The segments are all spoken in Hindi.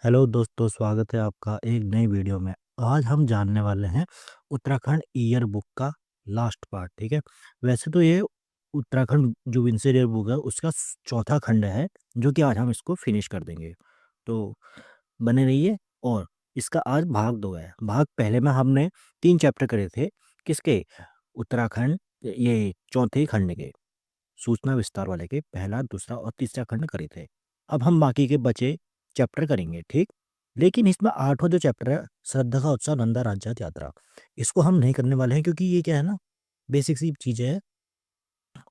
हेलो दोस्तों, स्वागत है आपका एक नई वीडियो में। आज हम जानने वाले हैं उत्तराखंड ईयर बुक का लास्ट पार्ट। ठीक है। वैसे तो ये उत्तराखंड जो विंसेर ईयर बुक है उसका चौथा खंड है, जो कि आज हम इसको फिनिश कर देंगे। तो बने रहिए। और इसका आज भाग 2 है। भाग पहले में हमने 3 चैप्टर करे थे। किसके? उत्तराखंड, ये चौथे खंड के, सूचना विस्तार वाले के पहला, दूसरा और तीसरा खंड करे थे। अब हम बाकी के बचे चैप्टर करेंगे, ठीक। लेकिन इसमें आठवां जो चैप्टर है, श्रद्धा का उत्सव नंदा राज्यात यात्रा, इसको हम नहीं करने वाले हैं, क्योंकि ये क्या है ना, बेसिक सी चीज़ें है।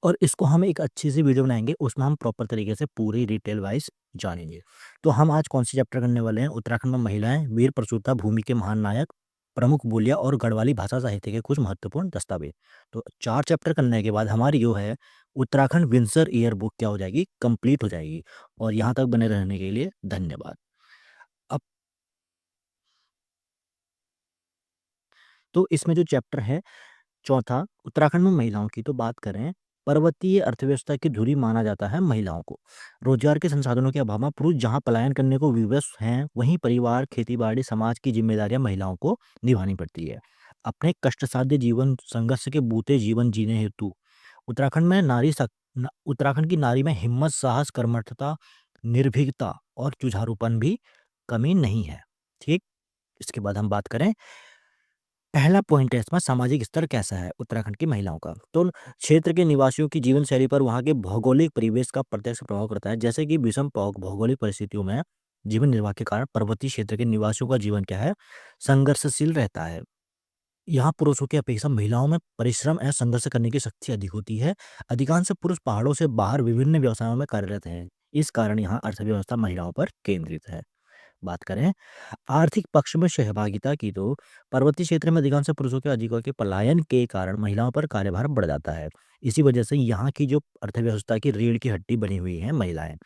और इसको हम एक अच्छी सी वीडियो बनाएंगे, उसमें हम प्रॉपर तरीके से पूरी डिटेल वाइज जानेंगे। तो हम आज कौन सी चैप्टर करने वाले हैं? उत्तराखंड में महिलाएं, वीर प्रसूता, भूमि के महान नायक, प्रमुख बोलियां और गढ़वाली भाषा साहित्य के कुछ महत्वपूर्ण दस्तावेज। तो 4 चैप्टर करने के बाद हमारी जो है उत्तराखंड विंसर ईयर बुक क्या हो जाएगी, कंप्लीट हो जाएगी। और यहाँ तक बने रहने के लिए धन्यवाद। अब तो इसमें जो चैप्टर है चौथा, उत्तराखंड में महिलाओं की तो बात करें, पर्वतीय अर्थव्यवस्था की धुरी माना जाता है महिलाओं को। रोजगार के संसाधनों के अभाव में पुरुष जहां पलायन करने को विवश हैं, वहीं परिवार, खेती-बाड़ी, समाज की जिम्मेदारियां महिलाओं को निभानी पड़ती है। अपने कष्टसाध्य जीवन, संघर्ष के बूते जीवन जीने हेतु उत्तराखंड की नारी में हिम्मत, साहस, कर्मठता, निर्भीकता और जुझारूपन भी कमी नहीं है। ठीक। इसके बाद हम बात करें, पहला पॉइंट है इसमें, सामाजिक स्तर कैसा है उत्तराखंड की महिलाओं का। तो क्षेत्र के निवासियों की जीवन शैली पर वहाँ के भौगोलिक परिवेश का प्रत्यक्ष प्रभाव करता है। जैसे कि विषम भौगोलिक परिस्थितियों में जीवन निर्वाह के कारण पर्वतीय क्षेत्र के निवासियों का जीवन क्या है, संघर्षशील रहता है। यहाँ पुरुषों की अपेक्षा महिलाओं में परिश्रम एवं संघर्ष करने की शक्ति अधिक होती है। अधिकांश पुरुष पहाड़ों से बाहर विभिन्न व्यवसायों में कार्यरत हैं। इस कारण यहाँ अर्थव्यवस्था महिलाओं पर केंद्रित है। बात करें आर्थिक पक्ष में सहभागिता की, तो पर्वतीय क्षेत्र में अधिकांश पुरुषों के आजीविका के पलायन के कारण महिलाओं पर कार्यभार बढ़ जाता है। इसी वजह से यहाँ की जो अर्थव्यवस्था की रीढ़ की हड्डी बनी हुई है महिलाएं।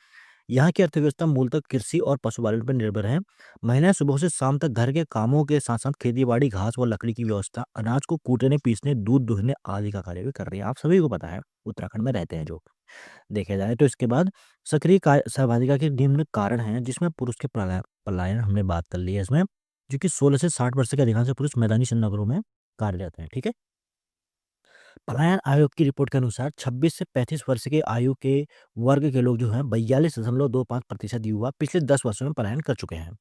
यहाँ की अर्थव्यवस्था मूलतः कृषि और पशुपालन पर निर्भर है। महिलाएं सुबह से शाम तक घर के कामों के साथ साथ खेती बाड़ी, घास व लकड़ी की व्यवस्था, अनाज को कूटने, पीसने, दूध दुहने आदि का कार्य भी कर रही है। आप सभी को पता है, उत्तराखंड में रहते हैं जो, देखा जाए तो। इसके बाद सक्रिय सहभागिता के निम्न कारण हैं, जिसमें पुरुष के पलायन हमने बात कर ली है इसमें, जो कि 16 से 60 वर्ष के अधिकांश पुरुष मैदानी नगरों में कार्यरत हैं। ठीक है। पलायन आयोग की रिपोर्ट के अनुसार 26 से 35 वर्ष के आयु के वर्ग के लोग जो हैं 42.25% युवा पिछले 10 वर्षों में पलायन कर चुके हैं।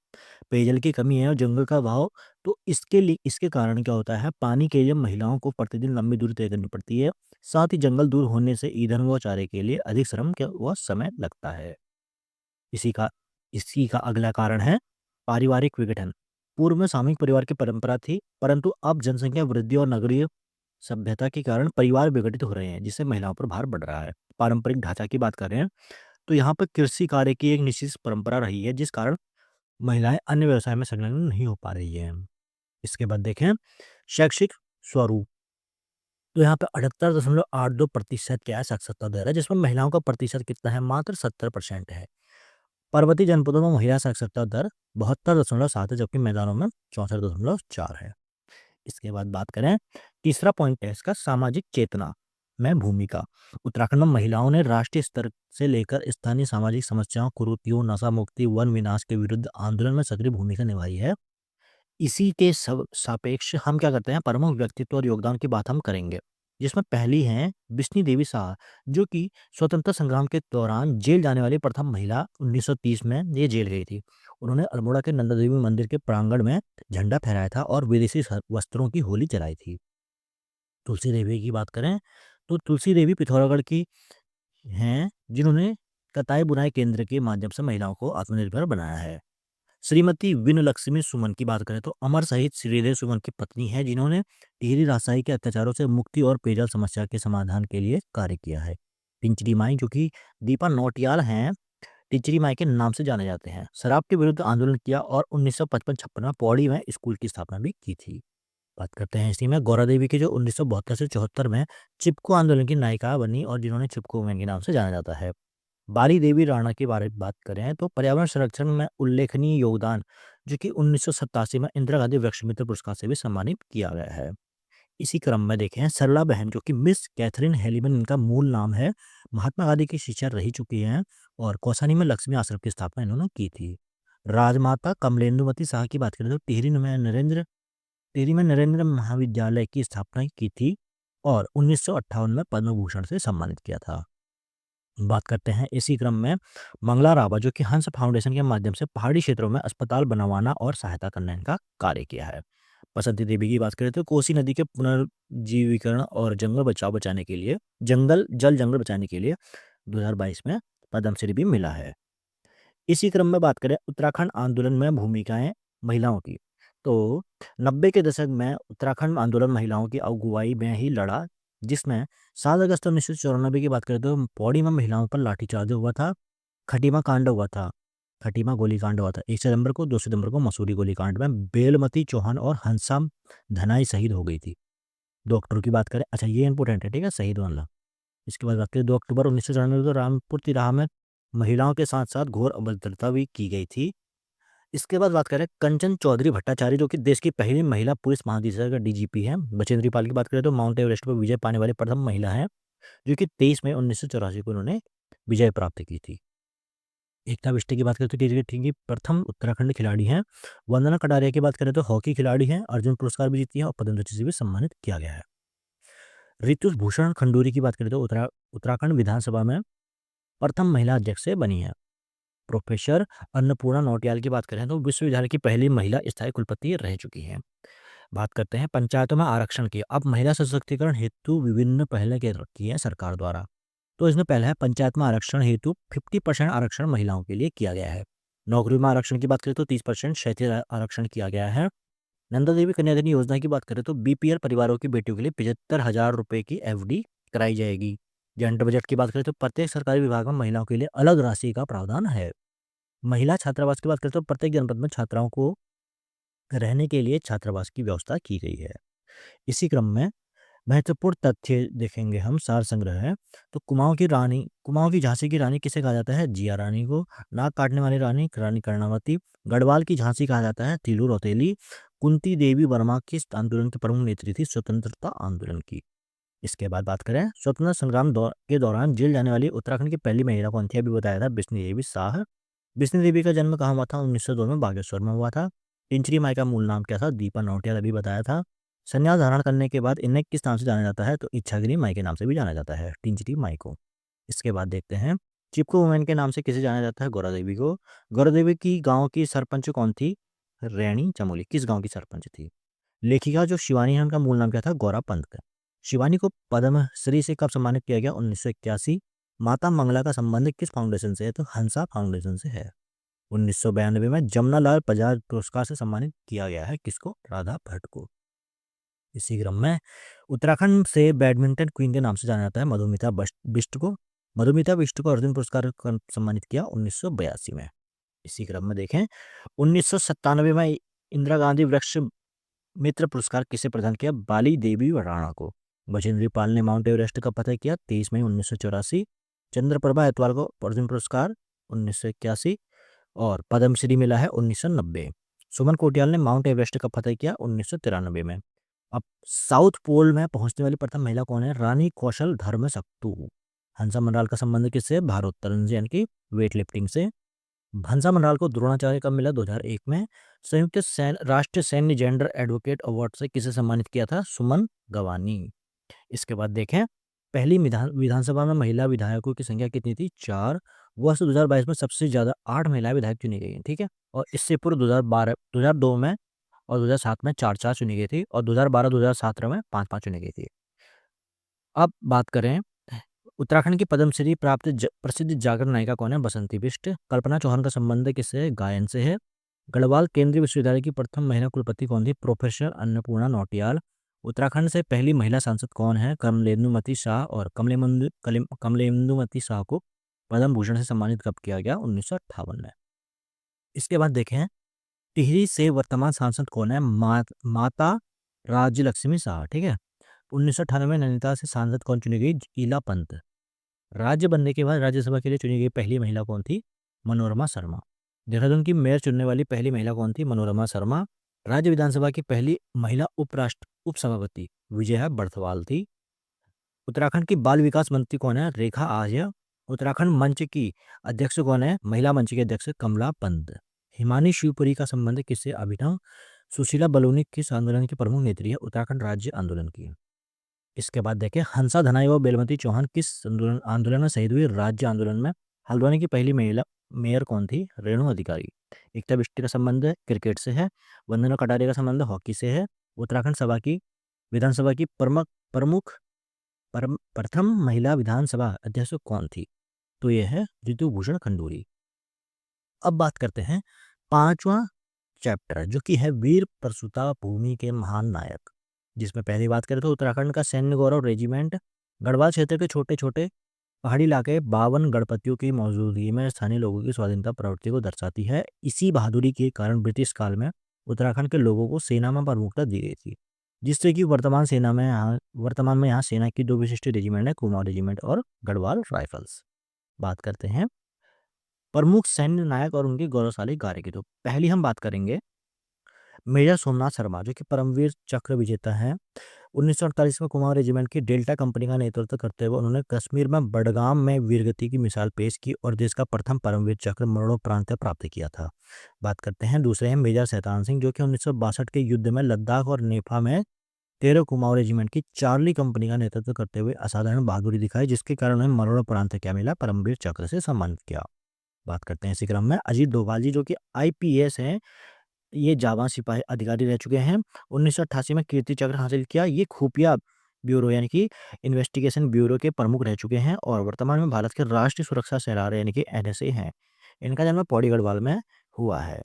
पेयजल की कमी है और जंगल का अभाव। तो इसके कारण क्या होता है, पानी के लिए महिलाओं को प्रतिदिन लंबी दूरी तय करनी पड़ती है। साथ ही जंगल दूर होने से ईंधन व चारे के लिए अधिक श्रम व समय लगता है। इसी का इसी का अगला कारण है पारिवारिक विघटन। पूर्व में सामूहिक परिवार की परंपरा थी, परंतु अब जनसंख्या वृद्धि और नगरीय सभ्यता के कारण परिवार विघटित हो रहे हैं, जिससे महिलाओं पर भार बढ़ रहा है। पारंपरिक ढांचा की बात कर रहे हैं, तो यहाँ पर कृषि कार्य की एक निश्चित परंपरा रही है, जिस कारण महिलाएं अन्य व्यवसाय में संलग्न नहीं हो पा रही हैं। इसके बाद देखें शैक्षिक स्वरूप, तो यहाँ पे 78.82% क्या है, साक्षरता दर है, जिसमें महिलाओं का प्रतिशत कितना है, मात्र 70% है। पर्वतीय जनपदों में महिला साक्षरता दर 72.7 है, जबकि मैदानों में 64.4 है। इसके बाद बात करें, तीसरा पॉइंट है इसका, सामाजिक चेतना में भूमिका। उत्तराखंड में महिलाओं ने राष्ट्रीय स्तर से लेकर स्थानीय सामाजिक समस्याओं, कुरीतियों, नशा मुक्ति, वन विनाश के विरुद्ध आंदोलन में सक्रिय भूमिका निभाई है। इसी के सब सापेक्ष हम क्या करते हैं, प्रमुख व्यक्तित्व और योगदान की बात हम करेंगे, जिसमें पहली हैं बिस्नी देवी शाह, जो कि स्वतंत्रता संग्राम के दौरान जेल जाने वाली प्रथम महिला। 1930 में ये जेल गई थी। उन्होंने अल्मोड़ा के नंदा देवी मंदिर के प्रांगण में झंडा फहराया था और विदेशी वस्त्रों की होली जलाई थी। तुलसी देवी की बात करें, तो तुलसी देवी पिथौरागढ़ की हैं, जिन्होंने कताई बुनाई केंद्र के माध्यम से महिलाओं को आत्मनिर्भर बनाया है। श्रीमती विन लक्ष्मी सुमन की बात करें, तो अमर शहीद श्रीदेव सुमन की पत्नी है, जिन्होंने टिहरी राजशाही के अत्याचारों से मुक्ति और पेयजल समस्या के समाधान के लिए कार्य किया है। पिंचरी माई, जो कि दीपा नौटियाल हैं, टिचरी माई के नाम से जाने जाते हैं, शराब के विरुद्ध आंदोलन किया और 1955-56 में पौड़ी में स्कूल की स्थापना भी की थी। बात करते हैं इसी में गौरा देवी की, जो 1972 से 74 में चिपको आंदोलन की नायिका बनी और जिन्होंने चिपको वुमेन के नाम से जाना जाता है। बाली देवी राणा के बारे में बात करें, तो पर्यावरण संरक्षण में उल्लेखनीय योगदान, जो कि 1987 में इंदिरा गांधी वृक्ष मित्र पुरस्कार से भी सम्मानित किया गया है। इसी क्रम में देखें सरला बहन, जो कि मिस कैथरीन हेलीमन इनका मूल नाम है, महात्मा गांधी की शिष्या रह चुकी हैं और कौसानी में लक्ष्मी आश्रम की स्थापना इन्होंने की थी। राजमाता कमलेंदुमती शाह की बात करें तो टिहरी में नरेंद्र महाविद्यालय की स्थापना की थी और 1958 में पद्म भूषण से सम्मानित किया था। बात करते हैं इसी क्रम में मंगला राबा, जो कि हंस फाउंडेशन के माध्यम से पहाड़ी क्षेत्रों में अस्पताल बनवाना और सहायता करने का कार्य किया है। बसंती देवी की बात करें तो कोसी नदी के पुनर्जीवीकरण और जंगल बचाने के लिए 2022 में पद्मश्री भी मिला है। इसी क्रम में बात करें उत्तराखंड आंदोलन में भूमिकाएं महिलाओं की, तो 90 के दशक में उत्तराखंड आंदोलन महिलाओं की अगुवाई में ही लड़ा, जिसमें 7 अगस्त 1994 की बात करें तो पौड़ी में महिलाओं पर लाठीचार्ज हुआ था, खटीमा कांड हुआ था, खटीमा गोलीकांड हुआ था 1 सितंबर को। 2 सितंबर को मसूरी गोलीकांड में बेलमती चौहान और हंसा धनाई शहीद हो गई थी। 2 अक्टूबर की बात करें, अच्छा ये इंपॉर्टेंट है, ठीक है, शहीद वाला। इसके बाद बात करें 2 अक्टूबर 1994 को रामपुर तिराहा में महिलाओं के साथ साथ घोर अभद्रता भी की गई थी। इसके बाद बात करें कंचन चौधरी भट्टाचार्य, जो कि देश की पहली महिला पुलिस महानिदेशक डीजीपी हैं। बचेंद्री पाल की बात करें तो माउंट एवरेस्ट पर विजय पाने वाली प्रथम महिला हैं, जो कि 23 मई 1984 को उन्होंने विजय प्राप्त की थी। एकता बिष्ट की बात करें तो क्रिकेट की प्रथम उत्तराखंड खिलाड़ी हैं। वंदना कटारिया की बात करें तो हॉकी खिलाड़ी हैं, अर्जुन पुरस्कार भी जीती है और पद्मश्री से भी सम्मानित किया गया है। ऋतु भूषण खंडूरी की बात करें तो उत्तराखंड विधानसभा में प्रथम महिला अध्यक्ष से बनी है। प्रोफेसर अन्नपूर्णा नौटियाल की बात करें तो विश्वविद्यालय की पहली महिला स्थायी कुलपति रह चुकी हैं। बात करते हैं पंचायतों में आरक्षण की। अब महिला सशक्तिकरण हेतु विभिन्न पहलें के रखी है सरकार द्वारा। तो इसमें पहला है पंचायत में आरक्षण हेतु 50% आरक्षण महिलाओं के लिए किया गया है। नौकरी में आरक्षण की बात करें तो 30% क्षैतिज आरक्षण किया गया है। नंदा देवी कन्याधन योजना की बात करें तो बीपीएल परिवारों की बेटियों के लिए 75,000 रुपए की एफडी कराई जाएगी। जेंडर बजट की बात करें तो प्रत्येक सरकारी विभाग में महिलाओं के लिए अलग राशि का प्रावधान है। महिला छात्रावास की बात करें तो प्रत्येक जनपद में छात्राओं को रहने के लिए छात्रावास की व्यवस्था की गई है। इसी क्रम में महत्वपूर्ण तथ्य देखेंगे हम, सार संग्रह है। तो कुमाऊं की झांसी की रानी किसे कहा जाता है? जिया रानी को। नाक काटने वाली रानी रानी कर्णावती। गढ़वाल की झांसी कहा जाता है तीलू रौतेली। कुंती देवी वर्मा किस आंदोलन की प्रमुख नेत्री थी? स्वतंत्रता आंदोलन की। इसके बाद बात करें स्वतंत्रता संग्राम के दौरान जेल जाने वाली उत्तराखंड की पहली महिला कौन थी? अभी बताया था, बिश्नी देवी शाह। बिश्नी देवी का जन्म कहाँ हुआ था? 1902 में बागेश्वर में हुआ था। टिंचरी माई का मूल नाम क्या था? दीपा नौटियाल, अभी बताया था। संन्यास धारण करने के बाद इन्हें किस नाम से जाना जाता है? तो इच्छागिरी माई के नाम से भी जाना जाता है, टिंचरी माई को। इसके बाद देखते हैं चिपको वुमेन के नाम से किसे जाना जाता है? गौरा देवी को। गौरा देवी की गांव की सरपंच कौन थी? रैणी चमोली। किस गांव की सरपंच थी? लेखिका जो शिवानी है उनका मूल नाम क्या था? गौरा पंत। शिवानी को पद्मश्री से कब सम्मानित किया गया? 1981। माता मंगला का संबंध किस फाउंडेशन से है? तो हंसा फाउंडेशन से है। 1992 में जमनालाल पजार पुरस्कार से सम्मानित किया गया है किसको? राधा भट्ट को। इसी क्रम में उत्तराखंड से बैडमिंटन क्वीन के नाम से जाना जाता है मधुमिता बिष्ट को। मधुमिता बिष्ट को अर्जुन पुरस्कार सम्मानित किया 1982 में। इसी क्रम में देखें 1997 में इंदिरा गांधी वृक्ष मित्र पुरस्कार किसे प्रदान किया? बाली देवी राणा को। बचेंद्री पाल ने माउंट एवरेस्ट का फतह किया 23 मई 1984। चंद्रप्रभा एतवाल को अर्जुन पुरस्कार 1981 और पद्मश्री मिला है 1990। सुमन कोटियाल ने माउंट एवरेस्ट का फतह किया 1993 में। अब साउथ पोल में पहुंचने वाली प्रथम महिला कौन है? रानी कौशल धर्मशक्तु। हंसा मंडराल का संबंध किससे? भारोत्तोलन से, यानी कि वेट लिफ्टिंग से। हंसा मंडराल को द्रोणाचार्य कब मिला? 2001 में। राष्ट्रीय सैन्य जेंडर एडवोकेट अवार्ड से किसे सम्मानित किया था? सुमन गवानी। इसके बाद देखें पहली विधानसभा में महिला विधायकों की संख्या कितनी थी? 4। वर्ष 2022 में सबसे ज्यादा 8 महिला विधायक चुनी गई हैं, ठीक है। और इससे पूर्व 2002 में और 2007 में 4 चुनी गई थी और 2012-2017 में 5 चुनी गई थी। अब बात करें उत्तराखंड की पद्मश्री प्राप्त प्रसिद्ध जागरण नायिका कौन है? बसंती बिष्ट। कल्पना चौहान का संबंध किससे? गायन से है। गढ़वाल केंद्रीय विश्वविद्यालय की प्रथम महिला कुलपति कौन थी? प्रोफेसर अन्नपूर्णा नौटियाल। उत्तराखंड से पहली महिला सांसद कौन है? कमलेंदुमती शाह। और कमलेंदुमती शाह को पद्म भूषण से सम्मानित कब किया गया? 1958 में। इसके बाद देखें टिहरी से वर्तमान सांसद कौन है? माता राज्यलक्ष्मी शाह, ठीक है। 1998 में नैनीताल से सांसद कौन चुनी गई? ईला पंत। राज्य बनने के बाद राज्यसभा के लिए चुनी गई पहली महिला कौन थी? मनोरमा शर्मा। देहरादून की मेयर चुनने वाली पहली महिला कौन थी? मनोरमा शर्मा। राज्य विधानसभा की पहली महिला उपसभापति विजया बर्थवाल थी। उत्तराखंड की बाल विकास मंत्री कौन है? रेखा आर्य। उत्तराखंड मंच की अध्यक्ष कौन है? महिला मंच की अध्यक्ष कमला पंत। हिमानी शिवपुरी का संबंध किससे? अभिनव सुशीला बलूनी किस आंदोलन की प्रमुख नेत्री है? उत्तराखंड राज्य आंदोलन की। इसके बाद देखें, हंसा धनाई व बेलमती चौहान किस आंदोलन आंदोलन में शहीद हुई? राज्य आंदोलन में। हल्द्वानी की पहली महिला मेयर कौन थी? रेणु अधिकारी। एकता बिष्ट का संबंध क्रिकेट से है। वंदना कटारिया का संबंध हॉकी से है। उत्तराखंड सभा की विधानसभा की प्रमुख प्रथम महिला विधानसभा अध्यक्ष कौन थी? तो यह है रितु भूषण खंडूरी। अब बात करते हैं पांचवा चैप्टर, जो कि है वीर प्रसूता भूमि के महान नायक, जिसमें पहली बात करें तो उत्तराखंड का सैन्य गौरव रेजिमेंट गढ़वाल क्षेत्र के छोटे छोटे पहाड़ी इलाके 52 गणपतियों की मौजूदगी में स्थानीय लोगों की स्वाधीनता प्रवृत्ति को दर्शाती है। इसी बहादुरी के कारण ब्रिटिश काल में उत्तराखंड के लोगों को सेना में प्रमुखता दी गई थी, जिससे कि वर्तमान में यहाँ सेना की दो विशिष्ट रेजिमेंट है, कुमाऊं रेजिमेंट और गढ़वाल राइफल्स। बात करते हैं प्रमुख सैन्य नायक और उनके गौरवशाली कार्य की। तो पहली हम बात करेंगे मेजर सोमनाथ शर्मा, जो कि परमवीर चक्र विजेता हैं। 1948 में कुमाऊं रेजिमेंट की डेल्टा कंपनी का नेतृत्व करते हुए उन्होंने कश्मीर में बडगाम में वीरगति की मिसाल पेश की और देश का प्रथम परमवीर चक्र मरणोपरांत प्राप्त किया था। बात करते हैं दूसरे हैं मेजर शैतान सिंह, जो कि 1962 के युद्ध में लद्दाख और नेफा में 13 कुमाऊं रेजिमेंट की चार्ली कंपनी का नेतृत्व करते हुए असाधारण बहादुरी दिखाई, जिसके कारण उन्हें मरणोपरांत क्या मिला? परमवीर चक्र से सम्मानित किया। बात करते हैं इसी क्रम में अजीत डोभाल जी, जो कि आईपीएस हैं, ये जाबाज सिपाही अधिकारी रह चुके हैं। 1988 में कीर्ति चक्र हासिल किया। ये खुफिया ब्यूरो यानी कि इन्वेस्टिगेशन ब्यूरो के प्रमुख रह चुके हैं और वर्तमान में भारत के राष्ट्रीय सुरक्षा सलाहकार यानी कि एनएसए हैं। इनका जन्म पौड़ी गढ़वाल में हुआ है।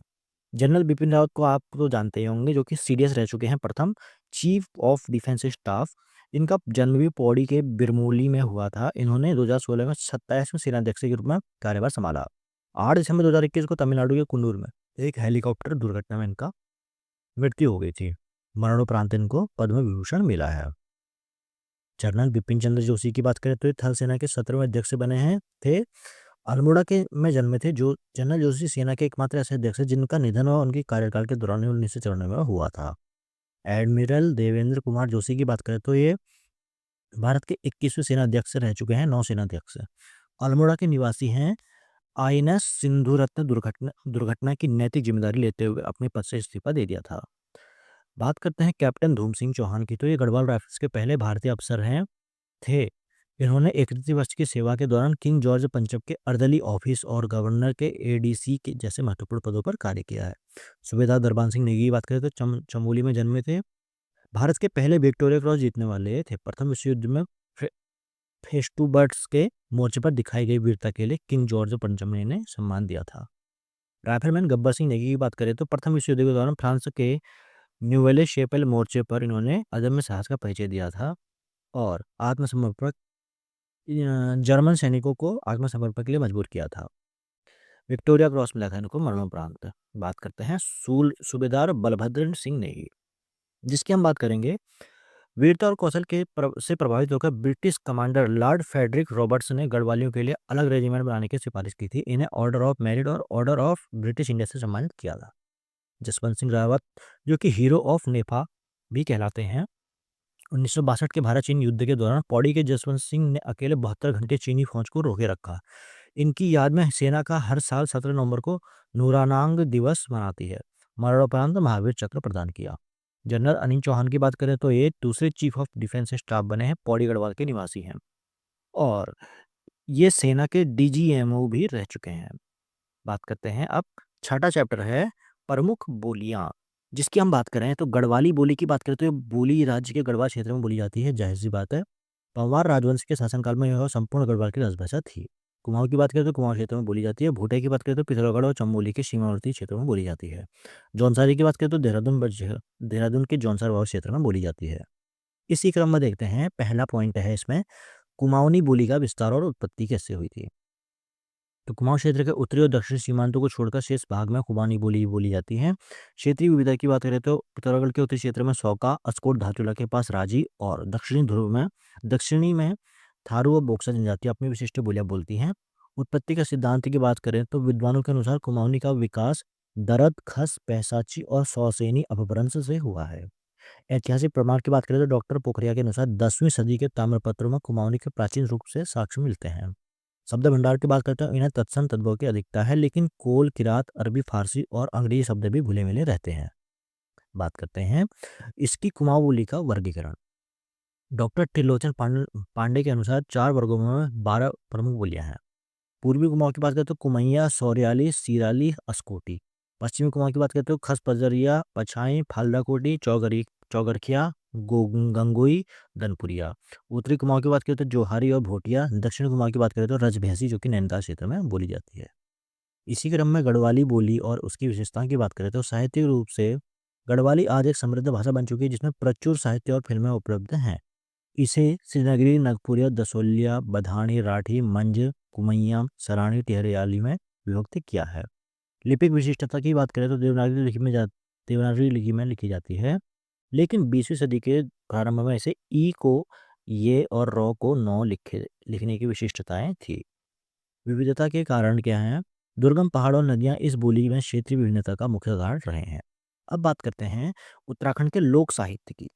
जनरल बिपिन रावत को आप तो जानते ही होंगे, जो कि सीडीएस रह चुके हैं, प्रथम चीफ ऑफ डिफेंस स्टाफ। इनका जन्म भी पौड़ी के बिरमोली में हुआ था। इन्होंने 2016 में 27वें सेनाध्यक्ष के रूप में कार्यभार संभाला। 8 दिसंबर 2021 को तमिलनाडु के कुन्नूर में एक हेलीकॉप्टर दुर्घटना में इनका मृत्यु हो गई थी। मरणोपरांत इनको पद्म विभूषण मिला है। जनरल बिपिन चंद्र जोशी की बात करें तो ये थल सेना के 17वें अध्यक्ष बने हैं थे। अल्मोड़ा के में जन्मे थे। जो जनरल जोशी सेना के एकमात्र ऐसे अध्यक्ष हैं जिनका निधन उनकी कार्यकाल के दौरान 1994 में हुआ था। एडमिरल देवेंद्र कुमार जोशी की बात करें तो ये भारत के 21वें सेना अध्यक्ष रह चुके हैं, नौ सेना अध्यक्ष। अल्मोड़ा के निवासी हैं। आईएनएस सिंधु रत्न दुर्घटना की नैतिक जिम्मेदारी लेते हुए अपने पद से इस्तीफा दे दिया था। बात करते हैं कैप्टन धूम सिंह चौहान की, तो ये गढ़वाल राइफल्स के पहले भारतीय अफसर हैं थे। इन्होंने 31 वर्ष की सेवा के दौरान किंग जॉर्ज पंचम के अर्दली ऑफिस और गवर्नर के एडीसी के जैसे महत्वपूर्ण पदों पर कार्य किया है। सूबेदार दरबान सिंह नेगी की बात करें तो चमोली में जन्मे थे। भारत के पहले विक्टोरिया क्रॉस जीतने वाले थे। प्रथम विश्व युद्ध में फेस्टूबर्ट्स के मोर्चे पर दिखाई गई वीरता के लिए किंग जॉर्ज पंचम ने इन्हें सम्मान दिया था। राइफलमैन गब्बर सिंह नेगी की बात करें तो प्रथम विश्व युद्ध के दौरान फ्रांस के न्यूवेले शेपेल मोर्चे पर इन्होंने अदम्य साहस का परिचय दिया था और आत्मसमर्पण जर्मन सैनिकों को आत्मसमर्पण के लिए मजबूर किया था। विक्टोरिया क्रॉस मिला था इनको मरणोपरांत। बात करते हैं सूबेदार बलभद्र सिंह नेगी, जिसकी हम बात करेंगे। वीरता और कौशल से प्रभावित होकर British commander Lord Frederick Roberts ने गढ़वालियों के लिए अलग रेजिमेंट बनाने की सिफारिश की थी। इन्हें ऑर्डर ऑफ मेरिट और ऑर्डर ऑफ ब्रिटिश इंडिया से सम्मानित किया था। जसवंत सिंह रावत, जो कि हीरो ऑफ नेफा भी कहलाते हैं, 1962 के भारत चीन युद्ध के दौरान पौड़ी के जसवंत सिंह ने अकेले 72 घंटे चीनी फौज को रोके रखा। इनकी याद में सेना का हर साल 17 नवंबर को नूरानांग दिवस मनाती है। मरणोपरांत महावीर चक्र प्रदान किया। जनरल अनिल चौहान की बात करें तो ये दूसरे चीफ ऑफ डिफेंस स्टाफ बने हैं, पौड़ी गढ़वाल के निवासी हैं और ये सेना के डीजीएमओ भी रह चुके हैं। बात करते हैं अब छठा चैप्टर है प्रमुख बोलियां, जिसकी हम बात करें तो गढ़वाली बोली की बात करें तो ये बोली राज्य के गढ़वाल क्षेत्र में बोली जाती है, जाहिर सी बात है। पंवार राजवंश के शासनकाल में यह संपूर्ण गढ़वाल की राजभाषा थी। कुमाऊं की बात करें तो कुमाऊं क्षेत्र में बोली जाती है। भूटे की बात करें तो पिथौरागढ़ और चमोली के सीमावर्ती क्षेत्रों में बोली जाती है। जौनसारी की बात करें तो देहरादून के जौनसार वाव क्षेत्र में बोली जाती है। इसी क्रम में देखते हैं, पहला पॉइंट है इसमें कुमाऊनी बोली का विस्तार और उत्पत्ति कैसे हुई थी। तो कुमाऊं क्षेत्र के उत्तरी और दक्षिणी सीमांतों को छोड़कर शेष भाग में कुमाऊनी बोली बोली जाती है। क्षेत्रीय विविधता की बात करें तो पिथौरागढ़ के उत्तरी क्षेत्र में सौका, अस्कोट, धाचुला के पास राजी और दक्षिणी में थारू और बोक्सा जनजाति अपनी विशिष्ट बोलियां बोलती हैं। उत्पत्ति का सिद्धांत की बात करें तो विद्वानों के अनुसार कुमाऊनी का विकास दरद, खस, पैसाची और सौसेनी अपभ्रंश से हुआ है। ऐतिहासिक प्रमाण की बात करें तो डॉक्टर पोखरिया के अनुसार 10वीं सदी के ताम्रपत्रों में कुमाऊनी के प्राचीन रूप से साक्ष्य मिलते हैं। शब्द भंडार की बात करते हैं, इन्हें तत्सम तद्भव की अधिकता है, लेकिन कोल, किरात, अरबी, फारसी और अंग्रेजी शब्द भी घुले मिले रहते हैं। बात करते हैं इसकी कुमाऊं बोली का वर्गीकरण। डॉक्टर त्रिलोचन पांडे के अनुसार 4 वर्गों में 12 प्रमुख बोलियां हैं। पूर्वी कुमाऊं की बात करें तो कुमैया, सौरियाली, सीराली, अस्कोटी। पश्चिमी कुमाऊं की बात करें तो खस पजरिया, पछाई, फालदाकोटी, चौगरखिया, गंगोई, दनपुरिया। उत्तरी कुमाऊं की बात करें तो जोहारी और भोटिया। दक्षिण कुमाऊं की बात करें तो रजभैंसी, जो कि नैनीताल क्षेत्र में बोली जाती है। इसी क्रम में गढ़वाली बोली और उसकी विशेषताओं की बात करें तो साहित्यिक रूप से गढ़वाली आज एक समृद्ध भाषा बन चुकी है, जिसमें प्रचुर साहित्य और फिल्में उपलब्ध हैं। इसे श्रीनगरी, नगपुरिया, दसोलिया, बधानी, राठी, मंझ, कुमैया, सराणी, टिहरियाली में विभक्त किया है। लिपिक विशिष्टता की बात करें तो देवनागरी लिपि में लिखी जाती है, लेकिन 20वीं सदी के प्रारंभ में इसे ई को ये और रॉ को नौ लिखने की विशिष्टताएं थी। विविधता के कारण क्या हैं? दुर्गम पहाड़ और नदियां इस बोली में क्षेत्रीय विभिन्नता का मुख्य कारण रहे हैं। अब बात करते हैं उत्तराखंड के लोक साहित्य की।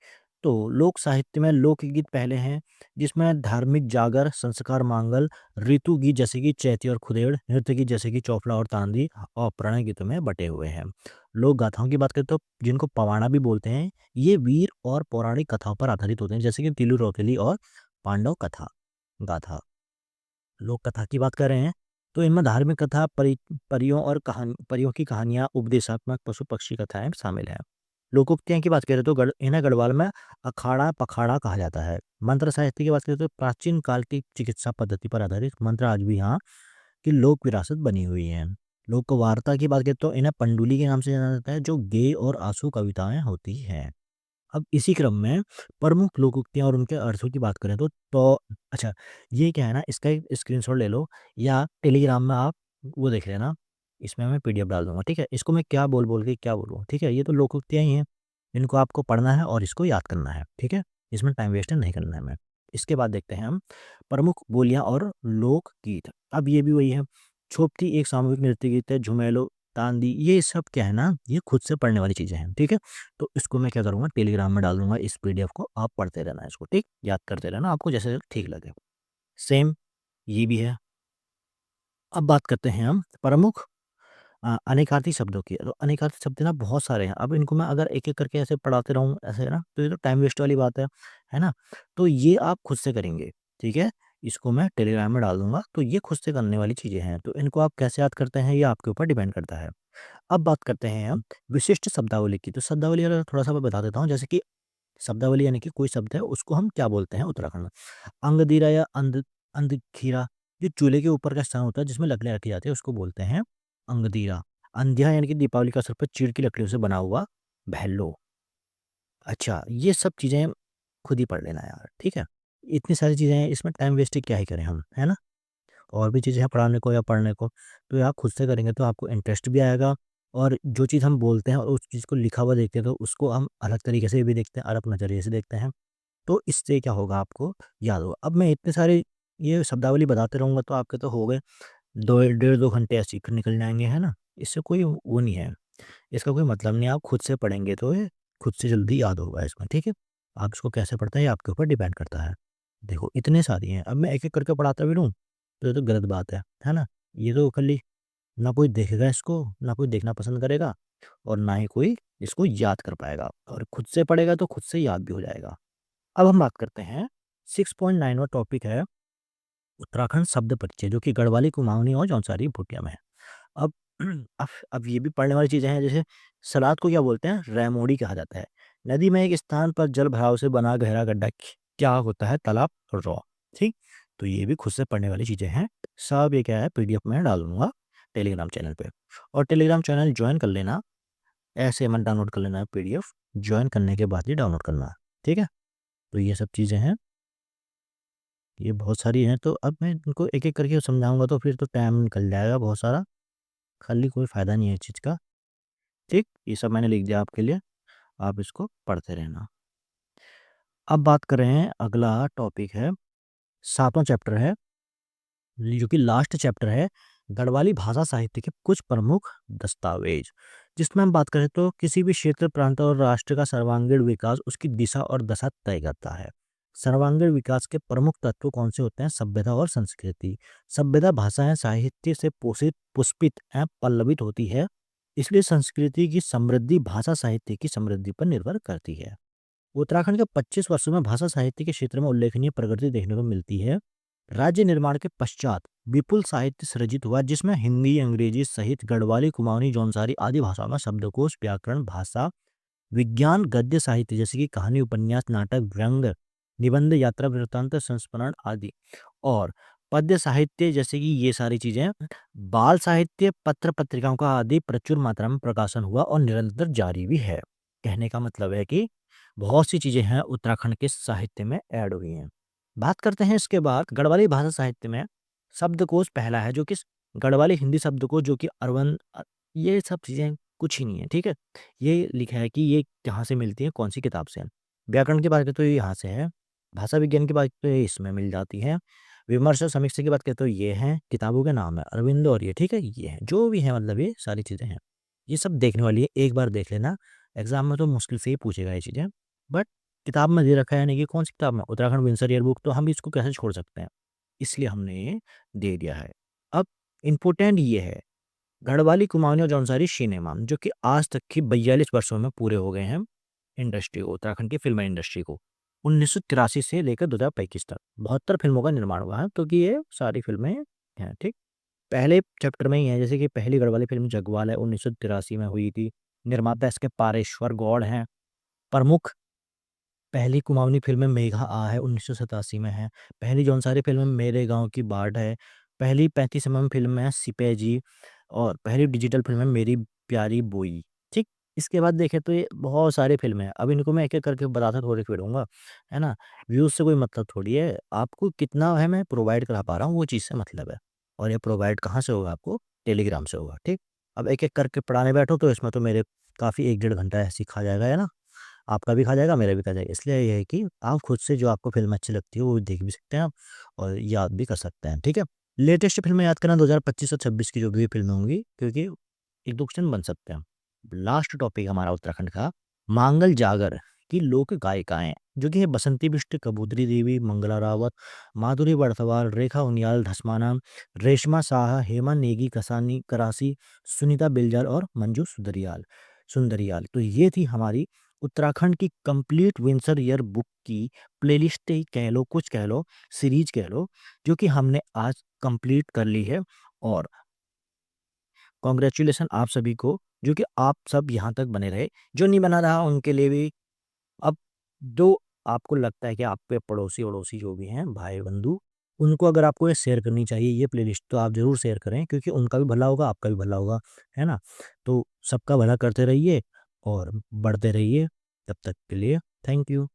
तो लोक साहित्य में लोकगीत पहले हैं, जिसमें धार्मिक जागर, संस्कार मांगल, ऋतु गीत जैसे कि चैती और खुदेड़, नृत्य गीत जैसे कि चौफला और तांदी और प्रणय गीतों में बटे हुए हैं। लोक गाथाओं की बात करें तो जिनको पवाड़ा भी बोलते हैं, ये वीर और पौराणिक कथाओं पर आधारित होते हैं, जैसे कि तिलु रौतेली और पांडव कथा गाथा। लोक कथा की बात कर रहे हैं तो इनमें धार्मिक कथा, परियों की कहानियां, उपदेशात्मक पशु पक्षी कथाएं शामिल हैं। लोकोक्तियां की बात करें तो इन्हें गढ़वाल में अखाड़ा पखाड़ा कहा जाता है। मंत्र साहित्य की बात करें तो प्राचीन काल की चिकित्सा पद्धति पर आधारित मंत्र आज भी यहाँ की लोक विरासत बनी हुई है। लोक वार्ता की बात करें तो इन्हें पंडुली के नाम से जाना जाता है, जो गेय और आंसू कविताएं होती हैं। अब इसी क्रम में प्रमुख लोकोक्तियाँ और उनके अर्थों की बात करें तो अच्छा, ये क्या है ना, इसका एक स्क्रीनशॉट ले लो या टेलीग्राम में आप वो देख लेना। इसमें मैं पीडीएफ डाल दूँगा, ठीक है? इसको मैं क्या बोल के क्या बोलूँ, ठीक है? ये तो लोकोक्तियाँ ही हैं, इनको आपको पढ़ना है और इसको याद करना है, ठीक है? इसमें टाइम वेस्ट नहीं करना है हमें। इसके बाद देखते हैं हम प्रमुख बोलियाँ और लोकगीत। अब ये भी वही है, छोपती एक सामूहिक नृत्य गीत है, झुमेलो, तांदी, ये सब क्या है ना, ये खुद से पढ़ने वाली चीज़ें हैं, ठीक है? तो इसको मैं क्या करूँगा, टेलीग्राम में डाल दूँगा इस पीडीएफ को, आप पढ़ते रहना इसको, ठीक? याद करते रहना, आपको जैसे ठीक लगे। सेम ये भी है। अब बात करते हैं हम प्रमुख अनेकार्थी शब्दों की। तो अनेकार्थी शब्द ना बहुत सारे हैं। अब इनको मैं अगर एक-एक करके ऐसे पढ़ाते रहूँ ऐसे ना, तो ये तो टाइम वेस्ट वाली बात है ना? तो ये आप खुद से करेंगे, ठीक है? इसको मैं टेलीग्राम में डाल दूँगा, तो ये खुद से करने वाली चीज़ें हैं। तो इनको आप कैसे याद करते हैं, ये आपके ऊपर डिपेंड करता है। अब बात करते हैं हम विशिष्ट शब्दावली की। तो शब्दावली अगर थोड़ा-सा मैं बता देता हूँ, जैसे कि शब्दावली यानी कि कोई शब्द है, उसको हम क्या बोलते हैं उत्तराखंड में? अंगदीरा या अंधखीरा, जो चूल्हे के ऊपर का स्थान होता है जिसमें लकड़ियाँ रखी जाती है, उसको बोलते हैं अंगदीरा। अंधिया यानी कि दीपावली का अवसर पर चीड़ की लकड़ियों से बना हुआ भैलो। अच्छा, ये सब चीज़ें खुद ही पढ़ लेना यार, ठीक है? इतनी सारी चीज़ें हैं, इसमें टाइम वेस्ट क्या ही करें हम, है ना? और भी चीज़ें हैं पढ़ाने को या पढ़ने को, तो ये आप खुद से करेंगे तो आपको इंटरेस्ट भी आएगा, और जो चीज़ हम बोलते हैं और उस चीज़ को लिखा हुआ देखते हैं, तो उसको हम अलग तरीके से भी देखते हैं, अलग नज़रिए से देखते हैं। तो इससे क्या होगा, आपको याद होगा। अब मैं इतने सारे ये शब्दावली बताते रहूँगा तो आपके तो हो गए 2 डेढ़ 2 घंटे ऐसे ही निकल जाएँगे, है ना? इससे कोई वो नहीं है, इसका कोई मतलब नहीं है। आप खुद से पढ़ेंगे तो ये खुद से जल्दी याद होगा इसमें, ठीक है? आप इसको कैसे पढ़ते हैं, ये आपके ऊपर डिपेंड करता है। देखो इतने सारी हैं, अब मैं एक-एक करके पढ़ाता भी रहूँ, तो ये तो गलत बात है ना? ये तो खाली ना कोई देखेगा इसको, ना कोई देखना पसंद करेगा और ना ही कोई इसको याद कर पाएगा, और खुद से पढ़ेगा तो खुद से याद भी हो जाएगा। अब हम बात करते हैं 6.9वां टॉपिक है उत्तराखंड शब्द परिचय, जो कि गढ़वाली, कुमाऊनी और जौनसारी भूटिया में है। अब अब ये भी पढ़ने वाली चीज़ें हैं, जैसे सलाद को क्या बोलते हैं, रैमोड़ी कहा जाता है। नदी में एक स्थान पर जल भराव से बना गहरा गड्ढा क्या होता है, तालाब, रॉ, ठीक? तो ये भी खुद से पढ़ने वाली चीज़ें हैं। सब ये क्या है, पीडीएफ में डाल दूँगा टेलीग्राम चैनल पे, और टेलीग्राम चैनल जॉइन कर लेना, ऐसे मत डाउनलोड कर लेना है पीडीएफ, जॉइन करने के बाद ही डाउनलोड करना है, ठीक है? तो ये सब चीज़ें हैं, ये बहुत सारी हैं, तो अब मैं इनको एक-एक करके समझाऊँगा तो फिर तो टाइम निकल जाएगा बहुत सारा, खाली कोई फ़ायदा नहीं है इस चीज़ का, ठीक? ये सब मैंने लिख दिया आपके लिए, आप इसको पढ़ते रहना। अब बात कर रहे हैं, अगला टॉपिक है, 7वां चैप्टर है, जो कि लास्ट चैप्टर है, गढ़वाली भाषा साहित्य के कुछ प्रमुख दस्तावेज। जिसमें हम बात करें तो किसी भी क्षेत्र, प्रांत और राष्ट्र का सर्वांगीण विकास उसकी दिशा और दशा तय करता है। सर्वांगीण विकास के प्रमुख तत्व कौन से होते हैं? सभ्यता और संस्कृति। सभ्यता भाषा या साहित्य से पोषित, पुष्पित एवं पल्लवित होती है, इसलिए संस्कृति की समृद्धि भाषा साहित्य की समृद्धि पर निर्भर करती है। उत्तराखंड के 25 वर्षों में भाषा साहित्य के क्षेत्र में उल्लेखनीय प्रगति देखने को मिलती है। राज्य निर्माण के पश्चात विपुल साहित्य सृजित हुआ, जिसमें हिंदी, अंग्रेजी सहित गढ़वाली, कुमाऊनी, जौनसारी आदि भाषाओं में शब्दकोश, व्याकरण, भाषा विज्ञान, गद्य साहित्य जैसे कि कहानी, उपन्यास, नाटक, व्यंग, निबंध, यात्रा वृत्तांत, संस्मरण आदि, और पद्य साहित्य जैसे कि ये सारी चीजें, बाल साहित्य, पत्र पत्रिकाओं का आदि प्रचुर मात्रा में प्रकाशन हुआ और निरंतर जारी भी है। कहने का मतलब है कि बहुत सी चीजें हैं उत्तराखंड के साहित्य में ऐड हुई हैं। बात करते हैं इसके बाद गढ़वाली भाषा साहित्य में शब्दकोश पहला है, जो कि गढ़वाली हिंदी शब्दकोश, जो कि ये सब चीजें कुछ ही नहीं है, ठीक है। ये लिखा है कि ये कहाँ से मिलती है, कौन सी किताब से है। व्याकरण की बात करें तो ये यहाँ से है। भाषा विज्ञान की बात करें तो ये इसमें मिल जाती है। विमर्श और समीक्षा की बात करें तो ये हैं, किताबों के नाम है अरविंद और ये, ठीक है, ये है जो भी है, मतलब ये सारी चीज़ें हैं। ये सब देखने वाली है, एक बार देख लेना। एग्जाम में तो मुश्किल से ही पूछेगा ये चीज़ें, बट किताब में दे रखा है, नहीं कि कौन सी किताब में, उत्तराखंड विंसर ईयर बुक, तो हम इसको कैसे छोड़ सकते हैं, इसलिए हमने ये दे दिया है। अब इम्पोर्टेंट ये है, गढ़वाली, कुमाऊनी और जौनसारी सिनेमा, जो कि आज तक की 42 वर्षों में पूरे हो गए हैं इंडस्ट्री को, उत्तराखंड की फिल्म इंडस्ट्री को। 1983 से लेकर 2025 तक 72 फिल्मों का निर्माण हुआ है, क्योंकि ये सारी फिल्में हैं, ठीक। पहले चैप्टर में ही है, जैसे कि पहली गढ़वाली फिल्म जगवाल है, 1983 में हुई थी। निर्माता इसके पारेश्वर गौड़ हैं। प्रमुख पहली कुमाऊनी फ़िल्म मेघा आ है, 1987 में है। पहली जौनसारी फ़िल्म मेरे गाँव की बाढ़ है। पहली 35 एमएम फ़िल्म है सिपैजी, और पहली डिजिटल फ़िल्म है मेरी प्यारी बोई, ठीक? इसके बाद देखें तो ये बहुत सारी फ़िल्में हैं। अब इनको मैं एक-एक करके बताता थोड़ी फिरूँगा, है ना? व्यूज़ से कोई मतलब थोड़ी है। आपको कितना है मैं प्रोवाइड करा पा रहा हूँ, वो चीज़ से मतलब है। और ये प्रोवाइड कहाँ से होगा आपको? टेलीग्राम से होगा, ठीक? अब एक-एक करके पढ़ाने बैठो तो इसमें तो मेरे काफ़ी 1 डेढ़ घंटा ऐसे ही खा जाएगा, है ना? आपका भी खा जाएगा, मेरा भी खा जाएगा। इसलिए ये है कि आप खुद से जो आपको फ़िल्म अच्छी लगती है, वो देख भी सकते हैं आप और याद भी कर सकते हैं, ठीक है? लेटेस्ट फ़िल्में याद करना 2025 और 26 की जो भी फ़िल्में होंगी, क्योंकि 1-2 क्वेश्चन बन सकते हैं। लास्ट टॉपिक हमारा उत्तराखंड का, मांगल जागर की लोक गायिकाएँ, जो कि है बसंती बिष्ट, कबूतरी देवी, मंगला रावत, माधुरी बड़सवाल, रेखा उनियाल धस्माना, रेशमा साहा, हेमा नेगी कसानी करासी, सुनीता बिलजर और मंजू सुंदरियाल। तो ये थी हमारी उत्तराखंड की कंप्लीट विंसर ईयर बुक की प्लेलिस्ट ही कह लो, कुछ कह लो, सीरीज कह लो, जो कि हमने आज कंप्लीट कर ली है। और कॉन्ग्रेचुलेसन आप सभी को, जो कि आप सब यहाँ तक बने रहे। जो नहीं बना रहा उनके लिए भी, अब जो आपको लगता है कि आपके पड़ोसी-वड़ोसी जो भी हैं, भाई-बंधु, उनको अगर आपको ये शेयर करनी चाहिए ये प्लेलिस्ट, तो आप ज़रूर शेयर करें, क्योंकि उनका भी भला होगा, आपका भी भला होगा, है ना? तो सबका भला करते रहिए और बढ़ते रहिए। तब तक के लिए थैंक यू।